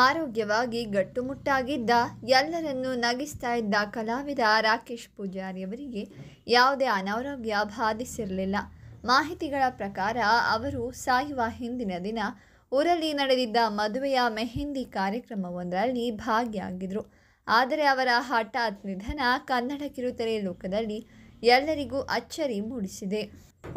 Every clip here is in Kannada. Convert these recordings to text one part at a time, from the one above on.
ಆರೋಗ್ಯವಾಗಿ ಗಟ್ಟುಮುಟ್ಟಾಗಿದ್ದ, ಎಲ್ಲರನ್ನೂ ನಗಿಸ್ತಾ ಇದ್ದ ಕಲಾವಿದ ರಾಕೇಶ್ ಪೂಜಾರಿ ಅವರಿಗೆ ಯಾವುದೇ ಅನಾರೋಗ್ಯ ಬಾಧಿಸಿರಲಿಲ್ಲ. ಮಾಹಿತಿಗಳ ಪ್ರಕಾರ ಅವರು ಸಾಯುವ ಹಿಂದಿನ ದಿನ ಊರಲ್ಲಿ ನಡೆದಿದ್ದ ಮದುವೆಯ ಮೆಹಂದಿ ಕಾರ್ಯಕ್ರಮವೊಂದರಲ್ಲಿ ಭಾಗಿಯಾಗಿದ್ದರು. ಆದರೆ ಅವರ ಹಠಾತ್ ನಿಧನ ಕನ್ನಡ ಕಿರುತೆರೆ ಲೋಕದಲ್ಲಿ ಎಲ್ಲರಿಗೂ ಅಚ್ಚರಿ ಮೂಡಿಸಿದೆ.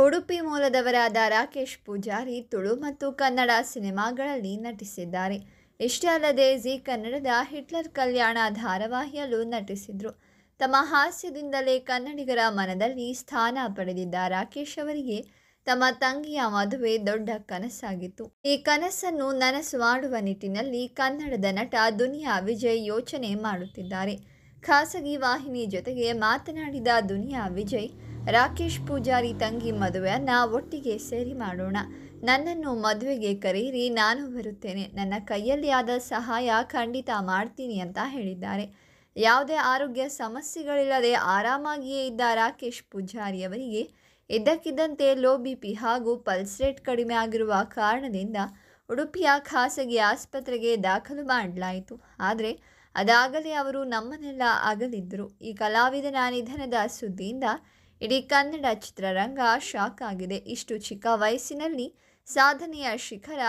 ಉಡುಪಿ ಮೂಲದವರಾದ ರಾಕೇಶ್ ಪೂಜಾರಿ ತುಳು ಮತ್ತು ಕನ್ನಡ ಸಿನಿಮಾಗಳಲ್ಲಿ ನಟಿಸಿದ್ದಾರೆ. ಇಷ್ಟೇ ಅಲ್ಲದೆ ಜೀ ಕನ್ನಡದ ಹಿಟ್ಲರ್ ಕಲ್ಯಾಣ ಧಾರಾವಾಹಿಯಲ್ಲೂ ನಟಿಸಿದರು. ತಮ್ಮ ಹಾಸ್ಯದಿಂದಲೇ ಕನ್ನಡಿಗರ ಮನದಲ್ಲಿ ಸ್ಥಾನ ಪಡೆದಿದ್ದ ರಾಕೇಶ್ ಅವರಿಗೆ ತಮ್ಮ ತಂಗಿಯ ಮದುವೆ ದೊಡ್ಡ ಕನಸಾಗಿತ್ತು. ಈ ಕನಸನ್ನು ನನಸು ಮಾಡುವ ನಿಟ್ಟಿನಲ್ಲಿ ಕನ್ನಡದ ನಟ ದುನಿಯಾ ವಿಜಯ್ ಯೋಚನೆ ಮಾಡುತ್ತಿದ್ದಾರೆ. ಖಾಸಗಿ ವಾಹಿನಿ ಜೊತೆಗೆ ಮಾತನಾಡಿದ ದುನಿಯಾ ವಿಜಯ್, ರಾಕೇಶ್ ಪೂಜಾರಿ ತಂಗಿ ಮದುವೆಯನ್ನು ಒಟ್ಟಿಗೆ ಸೇರಿ ಮಾಡೋಣ. ನನ್ನನ್ನು ಮದುವೆಗೆ ಕರೆಯಿರಿ, ನಾನು ಬರುತ್ತೇನೆ. ನನ್ನ ಕೈಯಲ್ಲಿ ಆದ ಸಹಾಯ ಖಂಡಿತ ಮಾಡ್ತೀನಿ ಅಂತ ಹೇಳಿದ್ದಾರೆ. ಯಾವುದೇ ಆರೋಗ್ಯ ಸಮಸ್ಯೆಗಳಿಲ್ಲದೆ ಆರಾಮಾಗಿಯೇ ಇದ್ದ ರಾಕೇಶ್ ಪೂಜಾರಿ ಅವರಿಗೆ ಇದ್ದಕ್ಕಿದ್ದಂತೆ ಲೋ ಬಿಪಿ ಹಾಗೂ ಪಲ್ಸ್ ರೇಟ್ ಕಡಿಮೆ ಆಗಿರುವ ಕಾರಣದಿಂದ ಉಡುಪಿಯ ಖಾಸಗಿ ಆಸ್ಪತ್ರೆಗೆ ದಾಖಲು ಮಾಡಲಾಯಿತು. ಆದರೆ ಅದಾಗಲೇ ಅವರು ನಮ್ಮನ್ನೆಲ್ಲ ಅಗಲಿದ್ದರು. ಈ ಕಲಾವಿದನ ನಿಧನದ ಸುದ್ದಿಯಿಂದ ಇಡೀ ಕನ್ನಡ ಚಿತ್ರರಂಗ ಶಾಕ್ ಆಗಿದೆ. ಇಷ್ಟು ಚಿಕ್ಕ ವಯಸ್ಸಿನಲ್ಲಿ ಸಾಧನೆಯ ಶಿಖರ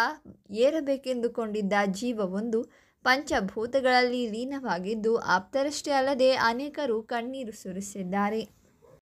ಏರಬೇಕೆಂದುಕೊಂಡಿದ್ದ ಜೀವವೊಂದು ಪಂಚಭೂತಗಳಲ್ಲಿ ಲೀನವಾಗಿದ್ದು, ಆಪ್ತರಷ್ಟೇ ಅಲ್ಲದೆ ಅನೇಕರು ಕಣ್ಣೀರು ಸುರಿಸಿದ್ದಾರೆ.